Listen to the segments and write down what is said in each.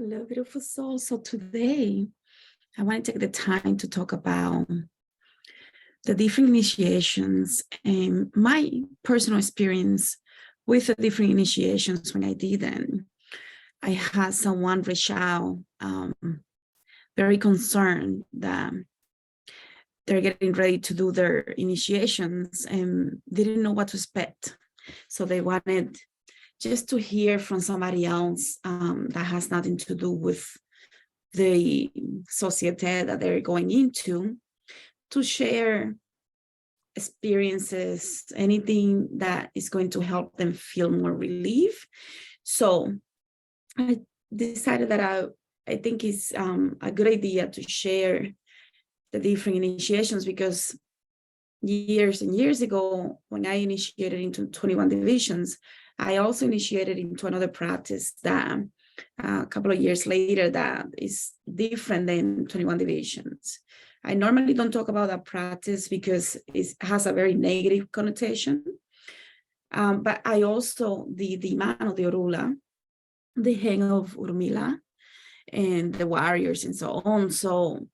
Hello, beautiful soul. So today, I want to take the time to talk about the different initiations and my personal experience with the different initiations when I did them. I had someone reach out, very concerned that they're getting ready to do their initiations and didn't know what to expect. So they wanted just to hear from somebody else that has nothing to do with the societe that they're going into, to share experiences, anything that is going to help them feel more relief. So I decided that I think it's a good idea to share the different initiations, because years and years ago, when I initiated into 21 divisions, I also initiated into another practice that a couple of years later that is different than 21 divisions. I normally don't talk about that practice because it has a very negative connotation. But I also, the Hand of Urumila, the Hand of Urumila, and the warriors and so on. So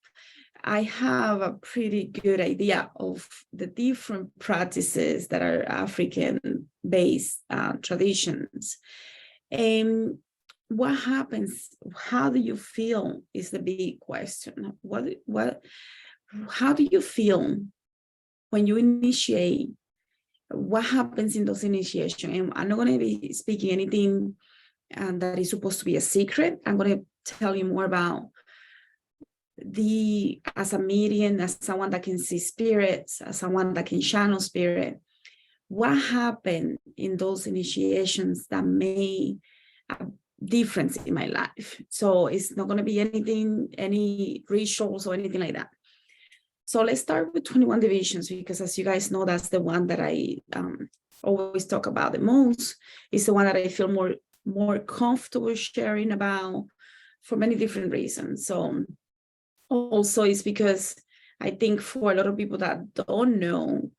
I have a pretty good idea of the different practices that are African-based traditions. And what happens? How do you feel is the big question. How do you feel when you initiate? What happens in those initiations? And I'm not going to be speaking anything that is supposed to be a secret. I'm going to tell you more about as a medium, as someone that can see spirits, as someone that can channel spirit. What happened in those initiations that made a difference in my life? So it's not going to be any rituals or anything like that. So let's start with 21 divisions, because as you guys know, that's the one that I always talk about the most. It's the one that I feel more comfortable sharing about for many different reasons. So also it's because I think for a lot of people that don't know,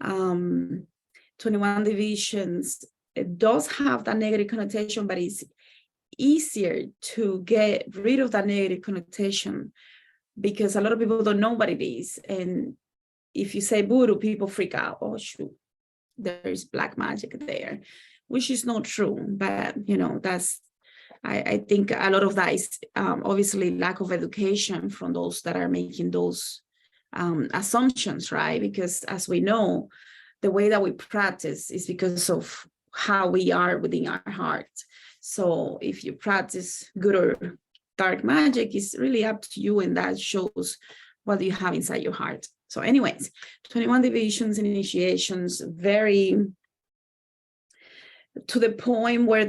21 divisions, it does have that negative connotation, but it's easier to get rid of that negative connotation because a lot of people don't know what it is. And if you say voodoo, people freak out. Oh, shoot, there's black magic there, which is not true. But, I think a lot of that is obviously lack of education from those that are making those assumptions, right? Because as we know, the way that we practice is because of how we are within our heart. So if you practice good or dark magic, it's really up to you, and that shows what you have inside your heart. So anyways, 21 divisions and initiations, very to the point where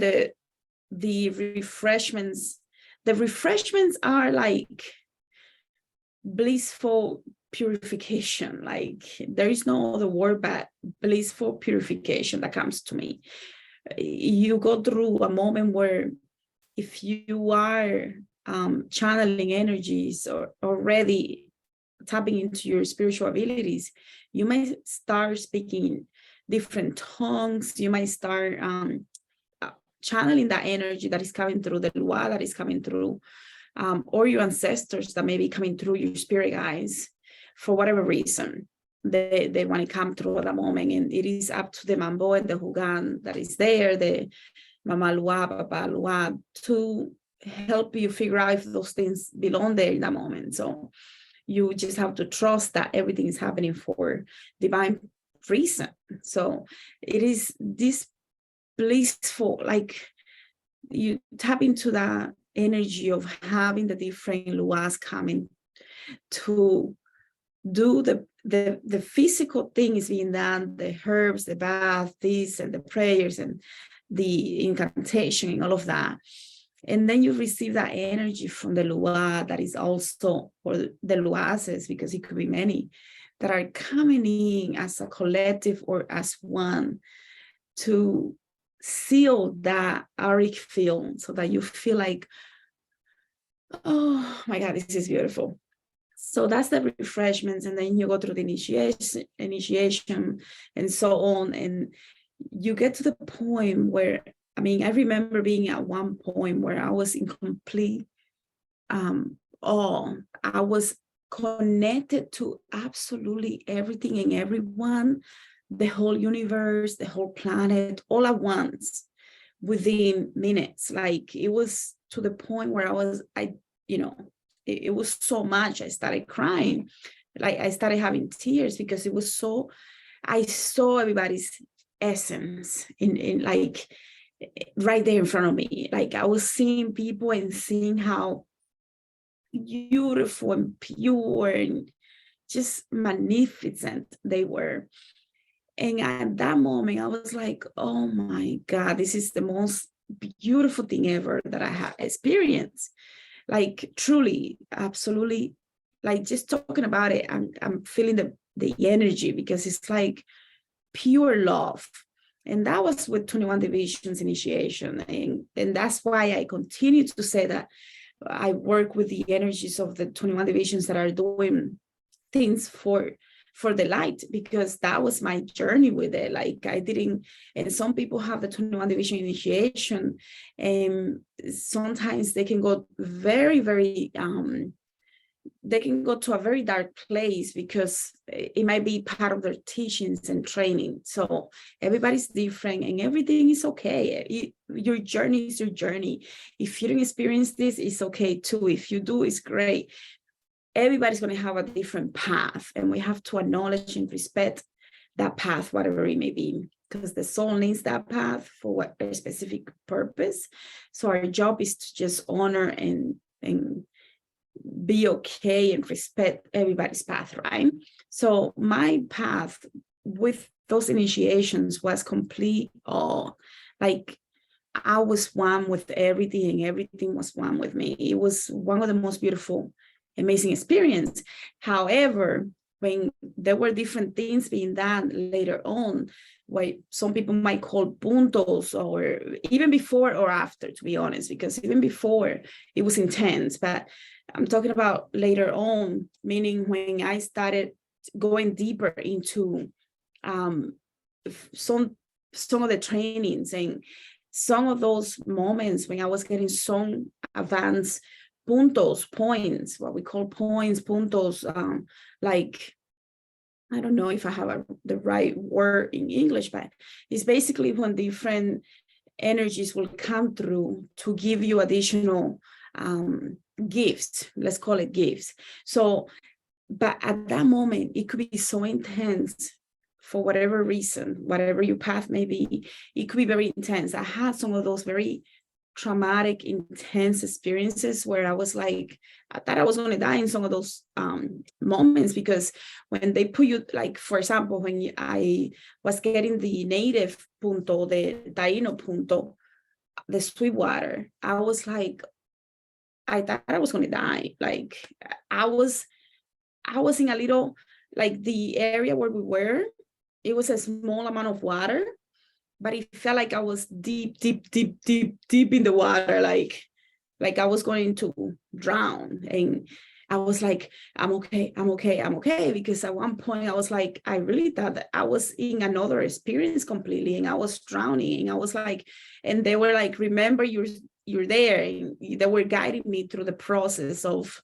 the refreshments are like blissful purification. Like there is no other word but blissful purification that comes to me. You go through a moment where if you are channeling energies or already tapping into your spiritual abilities, you may start speaking different tongues. You might start channeling that energy that is coming through, the lua that is coming through, or your ancestors that may be coming through, your spirit guides, for whatever reason they want to come through at that moment. And it is up to the mambo and the hugan that is there, the mama lua, papa lua, to help you figure out if those things belong there in that moment. So you just have to trust that everything is happening for divine reason. So it is this blissful, like you tap into that energy of having the different luas coming to do the physical thing is being done, the herbs, the bath, this and the prayers and the incantation and all of that. And then you receive that energy from the lua that is also, or the luases, because it could be many, that are coming in as a collective or as one to seal that auric field so that you feel like, oh my God, this is beautiful. So that's the refreshments. And then you go through the initiation and so on. And you get to the point where I remember being at one point where I was in complete awe. I was connected to absolutely everything and everyone, the whole universe, the whole planet, all at once within minutes. Like, it was to the point where it was so much. I started crying. Like, I started having tears because it was so, I saw everybody's essence in like right there in front of me. Like, I was seeing people and seeing how beautiful and pure and just magnificent they were. And at that moment, I was like, oh my God, this is the most beautiful thing ever that I have experienced. Like, truly, absolutely, like, just talking about it, I'm feeling the energy, because it's like pure love. And that was with 21 Divisions initiation. And that's why I continue to say that I work with the energies of the 21 Divisions that are doing things for the light, because that was my journey with it. Like, I didn't, and some people have the 21 Division initiation, and sometimes they can go very, very they can go to a very dark place, because it might be part of their teachings and training. So everybody's different, and everything is okay. Your journey is your journey. If you don't experience this, it's okay too. If you do, it's great. Everybody's going to have a different path, and we have to acknowledge and respect that path, whatever it may be, because the soul needs that path for what a specific purpose. So our job is to just honor and be okay and respect everybody's path, right? So my path with those initiations was complete awe. Like, I was one with everything, and everything was one with me. It was one of the most beautiful, amazing experience. However, when there were different things being done later on, what some people might call puntos, or even before or after, to be honest, because even before it was intense, but I'm talking about later on, meaning when I started going deeper into some of the trainings, and some of those moments when I was getting some advanced points, what we call points, puntos, like, I don't know if I have the right word in English, but it's basically when different energies will come through to give you additional gifts. Let's call it gifts. So, but at that moment, it could be so intense for whatever reason, whatever your path may be, it could be very intense. I had some of those very traumatic, intense experiences where I was like, I thought I was going to die in some of those moments, because when they put you, like, for example, when I was getting the native punto, the Taino punto, the sweet water, I was like, I thought I was going to die. Like, I was in a little, like, the area where we were, it was a small amount of water, but it felt like I was deep, deep, deep, deep, deep in the water, like I was going to drown. And I was like, I'm okay, I'm okay, I'm okay. Because at one point I was like, I really thought that I was in another experience completely, and I was drowning. And I was like, and they were like, remember, you're there. And they were guiding me through the process of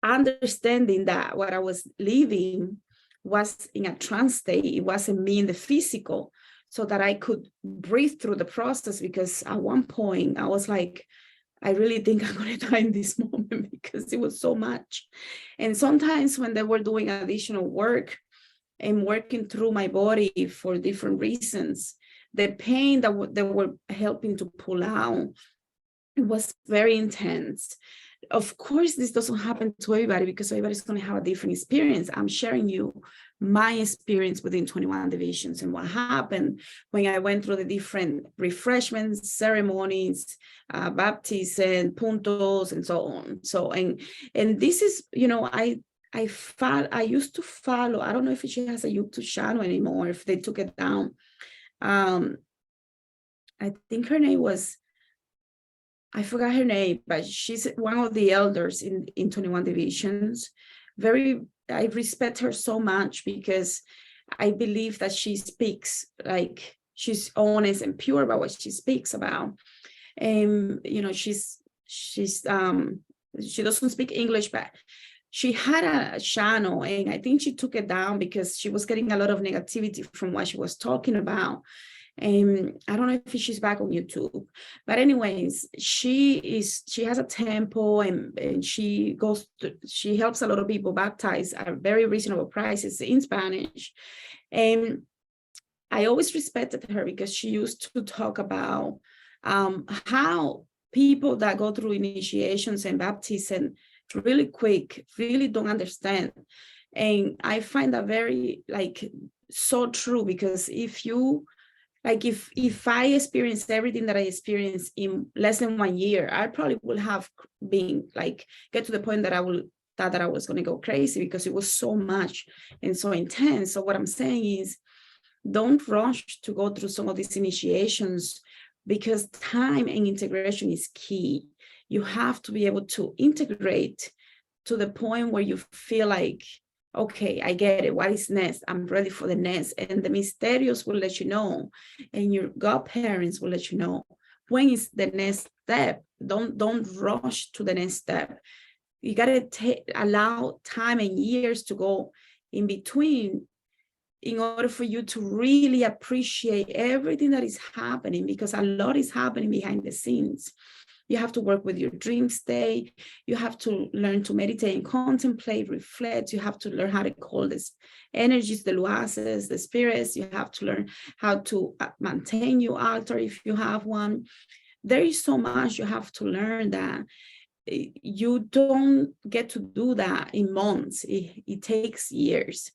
understanding that what I was living was in a trance state. It wasn't me in the physical, so that I could breathe through the process. Because at one point I was like, I really think I'm going to die in this moment, because it was so much. And sometimes when they were doing additional work and working through my body for different reasons, the pain that they were helping to pull out, it was very intense. Of course, this doesn't happen to everybody, because everybody's going to have a different experience. I'm sharing you my experience within 21 Divisions and what happened when I went through the different refreshments, ceremonies, baptism, puntos, and so on. So, and this is, I used to follow, I don't know if she has a YouTube channel anymore, if they took it down. I think her name was, I forgot her name, but she's one of the elders in 21 Divisions. I respect her so much, because I believe that she speaks like she's honest and pure about what she speaks about. And you know, she doesn't speak English, but she had a channel, and I think she took it down because she was getting a lot of negativity from what she was talking about. And I don't know if she's back on YouTube, but anyways, she has a temple, and she helps a lot of people baptize at very reasonable prices in Spanish. And I always respected her because she used to talk about how people that go through initiations and baptism really quick really don't understand. And I find that very so true, because if I experienced everything that I experienced in less than 1 year, I probably would have been get to the point that I was going to go crazy, because it was so much and so intense. So what I'm saying is, don't rush to go through some of these initiations, because time and integration is key. You have to be able to integrate to the point where you feel like, okay, I get it. What is next? I'm ready for the next. And the mysterious will let you know, and your godparents will let you know when is the next step. Don't rush to the next step. You gotta allow time and years to go in between in order for you to really appreciate everything that is happening, because a lot is happening behind the scenes. You have to work with your dream state. You have to learn to meditate and contemplate, reflect. You have to learn how to call this energies, the luases, the spirits. You have to learn how to maintain your altar if you have one. There is so much you have to learn that you don't get to do that in months. It takes years.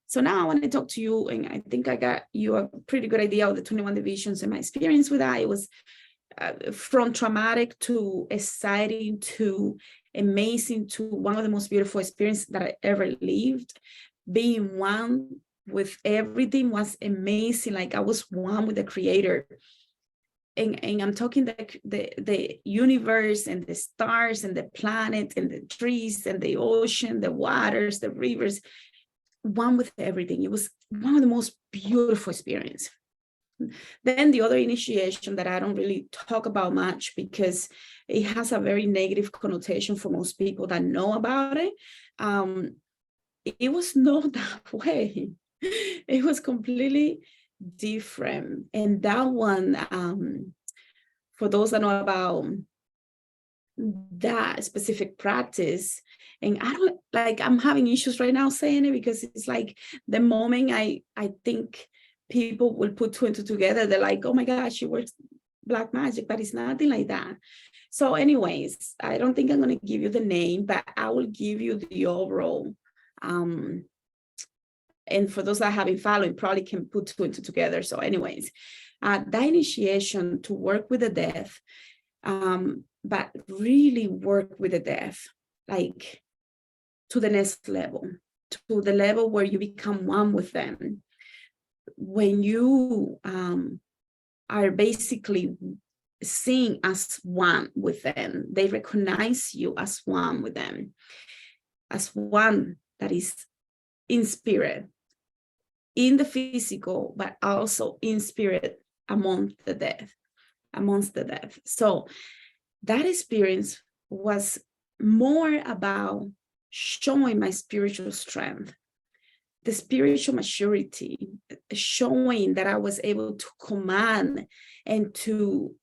So now I want to talk to you, and I think I got you a pretty good idea of the 21 divisions and my experience with that. It was from traumatic to exciting to amazing to one of the most beautiful experiences that I ever lived. Being one with everything was amazing. Like I was one with the creator. And I'm talking the universe and the stars and the planet and the trees and the ocean, the waters, the rivers, one with everything. It was one of the most beautiful experiences. Then the other initiation that I don't really talk about much because it has a very negative connotation for most people that know about it. It was not that way. It was completely different. And that one, for those that know about that specific practice, and I'm having issues right now saying it, because it's like the moment I think people will put two and two together, they're like, oh my gosh, she works black magic, but it's nothing like that. So anyways, I don't think I'm going to give you the name, but I will give you the overall. And for those that have been following, probably can put two and two together. So anyways, that initiation to work with the death, but really work with the death, like to the next level, to the level where you become one with them. When you are basically seen as one with them, they recognize you as one with them, as one that is in spirit, in the physical, but also in spirit amongst the death. So that experience was more about showing my spiritual strength, the spiritual maturity, showing that I was able to command and to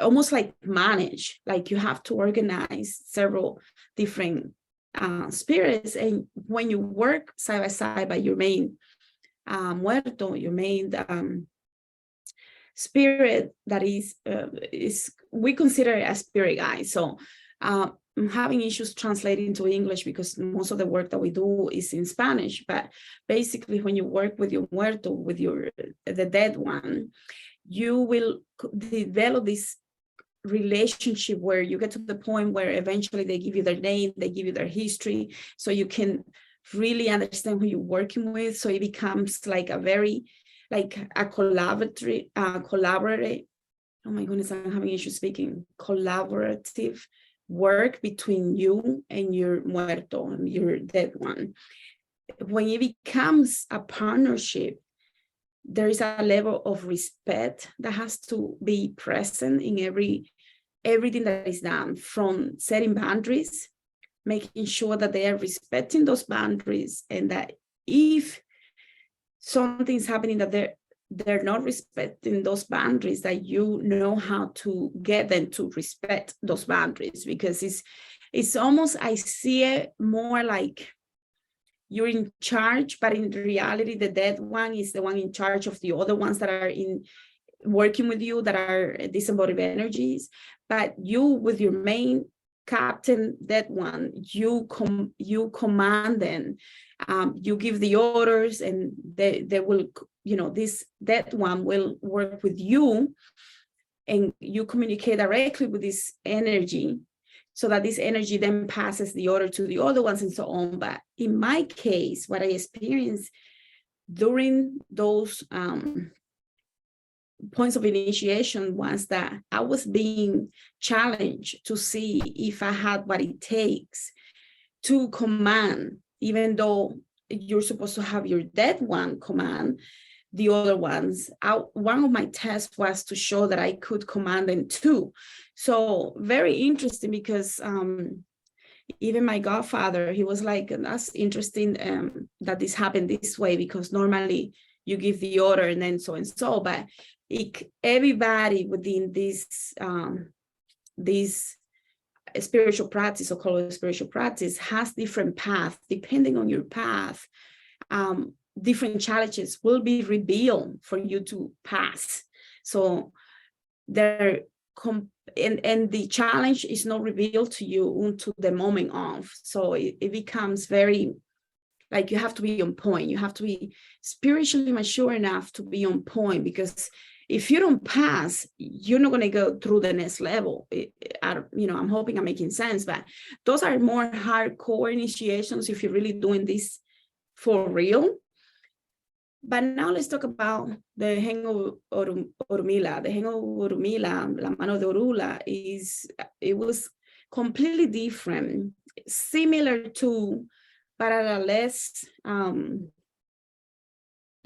almost manage, like you have to organize several different spirits. And when you work side by side by your main muerto, your main spirit, that is we consider it a spirit guide. So I'm having issues translating to English because most of the work that we do is in Spanish. But basically, when you work with your muerto, with the dead one, you will develop this relationship where you get to the point where eventually they give you their name, they give you their history, so you can really understand who you're working with. So it becomes like a very a collaborative. Oh my goodness, I'm having issues speaking. Collaborative work between you and your muerto, and your dead one. When it becomes a partnership, there is a level of respect that has to be present in everything that is done, from setting boundaries, making sure that they are respecting those boundaries, and that if something's happening that they're not respecting those boundaries, that you know how to get them to respect those boundaries. Because it's almost, I see it more like you're in charge, but in reality, the dead one is the one in charge of the other ones that are working with you, that are disembodied energies. But you, with your main captain, that one, you command them, you give the orders, and they will, that one will work with you, and you communicate directly with this energy, so that this energy then passes the order to the other ones, and so on. But in my case, what I experienced during those points of initiation was that I was being challenged to see if I had what it takes to command, even though you're supposed to have your dead one command the other ones. One of my tests was to show that I could command them too. So very interesting, because even my godfather, he was like, that's interesting that this happened this way, because normally you give the order and then so and so. But everybody within this spiritual practice, or call it spiritual practice, has different paths. Depending on your path, different challenges will be revealed for you to pass. So and the challenge is not revealed to you until the moment of. So it becomes very, like, you have to be on point. You have to be spiritually mature enough to be on point, because if you don't pass, you're not going to go through the next level. I'm hoping I'm making sense, but those are more hardcore initiations if you're really doing this for real. But now let's talk about the Hand of Urumila. The Hand of Urumila, La Mano de Orula, it was completely different, similar to, but at a less,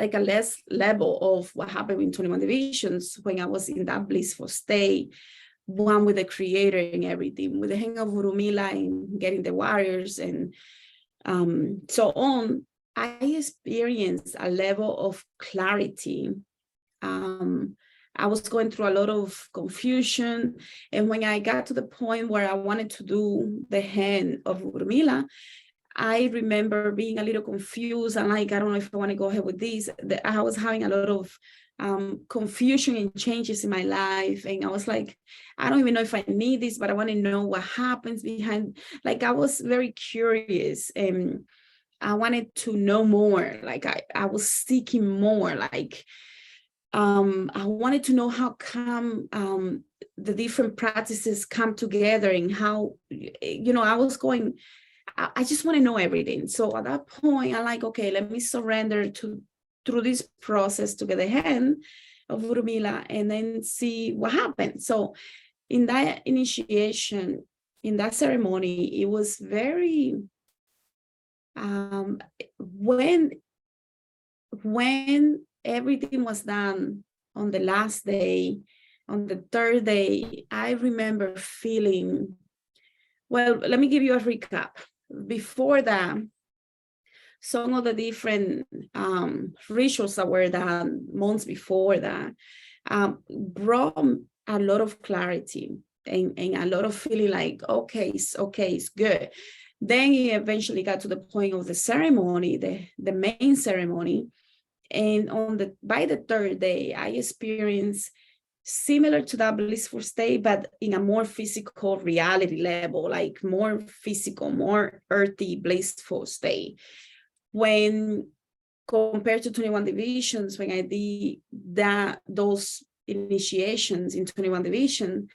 like a less level of what happened in 21 divisions, when I was in that blissful state, one with the creator and everything, with the Hand of Urumila and getting the warriors and so on. I experienced a level of clarity. I was going through a lot of confusion. And when I got to the point where I wanted to do the Hand of Urumila, I remember being a little confused and like, I don't know if I want to go ahead with this. I was having a lot of confusion and changes in my life. And I was like, I don't even know if I need this, but I want to know what happens behind. Like, I was very curious and I wanted to know more. Like I was seeking more. Like I wanted to know how come the different practices come together, and how, I was going, I just want to know everything. So at that point, I'm like, okay, let me surrender through this process to get the Hand of Urumila and then see what happens. So in that initiation, in that ceremony, it was very, when everything was done on the last day, on the third day, I remember feeling, well, let me give you a recap. Before that, some of the different rituals that were done months before that brought a lot of clarity and a lot of feeling like, okay, it's good. Then he eventually got to the point of the ceremony, the main ceremony. And by the third day, I experienced similar to that blissful state, but in a more physical reality level, like more physical, more earthy, blissful state. When compared to 21 divisions, when I did those initiations in 21 division,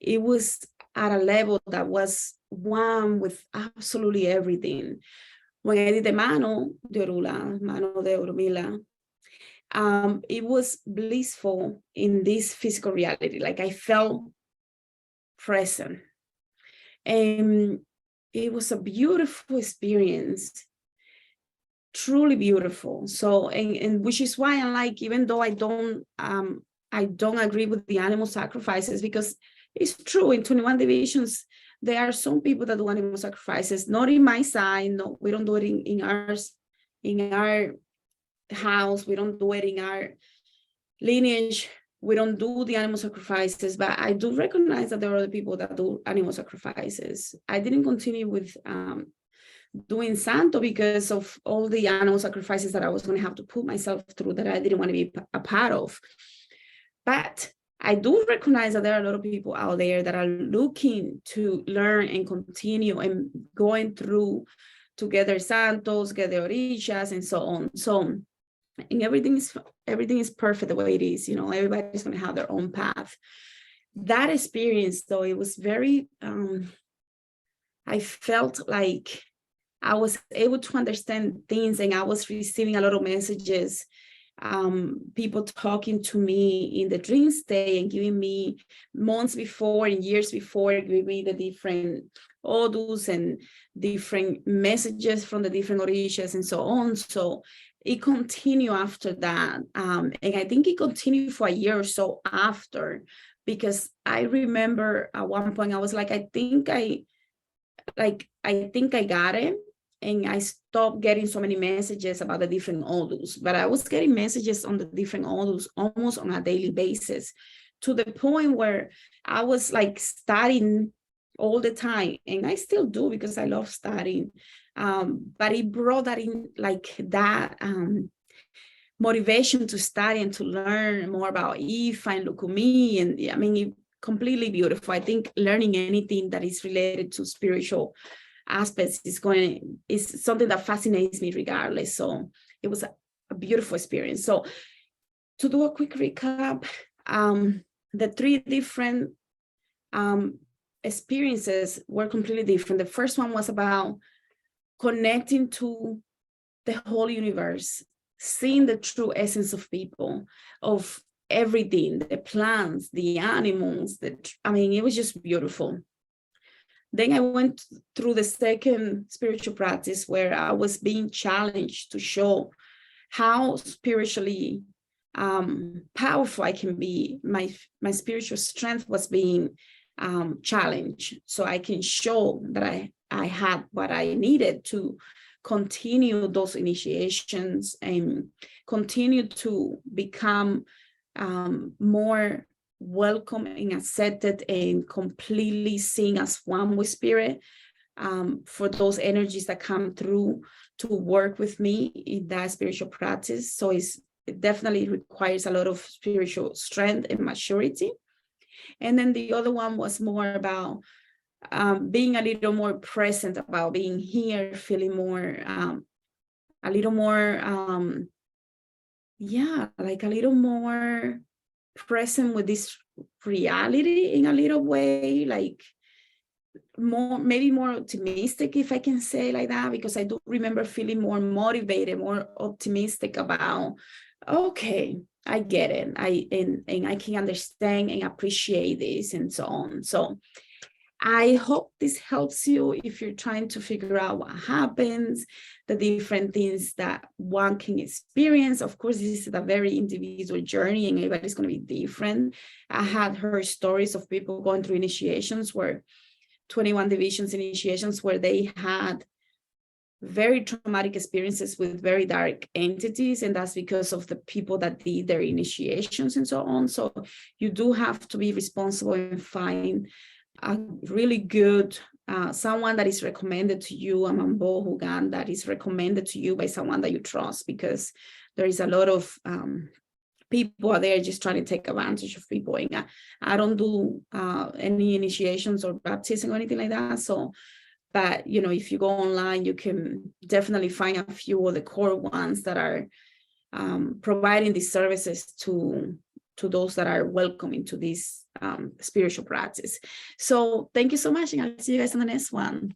it was at a level that was one with absolutely everything. When I did the Mano de Urumila, it was blissful in this physical reality. Like I felt present. And it was a beautiful experience truly beautiful. So, and which is why I like, even though I don't agree with the animal sacrifices, because it's true, in 21 divisions, there are some people that do animal sacrifices, not in my side. No, we don't do it in our house. We don't do it in our lineage. We don't do the animal sacrifices, but I do recognize that there are other people that do animal sacrifices. I didn't continue with doing Santo because of all the animal sacrifices that I was going to have to put myself through that I didn't want to be a part of. But I do recognize that there are a lot of people out there that are looking to learn and continue and going through to get their Santos, get their Orishas, and so on. So, and everything is perfect the way it is. You know, everybody's going to have their own path. That experience, though, it was very, I felt like I was able to understand things, and I was receiving a lot of messages, people talking to me in the dream state and giving me months before and years before, giving me the different odus and different messages from the different orishas and so on. So it continued after that. And I think it continued for a year or so after, because I remember at one point I was like, I think I got it. And I stopped getting so many messages about the different odus, but I was getting messages on the different odus almost on a daily basis, to the point where I was like studying all the time, and I still do because I love studying. But it brought that in, like that motivation to study and to learn more about Ifa and Lukumi, and I mean, it, completely beautiful. I think learning anything that is related to spiritual aspects is something that fascinates me regardless. So it was a beautiful experience. So to do a quick recap, the three different experiences were completely different. The first one was about connecting to the whole universe, seeing the true essence of people, of everything, the plants, the animals, I mean, it was just beautiful. Then I went through the second spiritual practice where I was being challenged to show how spiritually powerful I can be. My spiritual strength was being challenged, so I can show that I had what I needed to continue those initiations and continue to become more welcome and accepted and completely seen as one with spirit, for those energies that come through to work with me in that spiritual practice. So it definitely requires a lot of spiritual strength and maturity. And then the other one was more about being a little more present, about being here, feeling more, a little more, like a little more present with this reality in a little way, like maybe more optimistic, if I can say like that, because I do remember feeling more motivated, more optimistic about, okay, I get it, and I can understand and appreciate this and so on. So I hope this helps you if you're trying to figure out what happens, the different things that one can experience. Of course, this is a very individual journey and everybody's going to be different. I had heard stories of people going through initiations, where 21 divisions initiations, where they had very traumatic experiences with very dark entities, and that's because of the people that did their initiations and so on. So you do have to be responsible and find a really good someone that is recommended to you, a Mambo Hugan that is recommended to you by someone that you trust, because there is a lot of people out there just trying to take advantage of people. And I don't do any initiations or baptism or anything like that. So, but you know, if you go online, you can definitely find a few of the core ones that are providing these services to those that are welcome into this spiritual practice. So thank you so much, and I'll see you guys on the next one.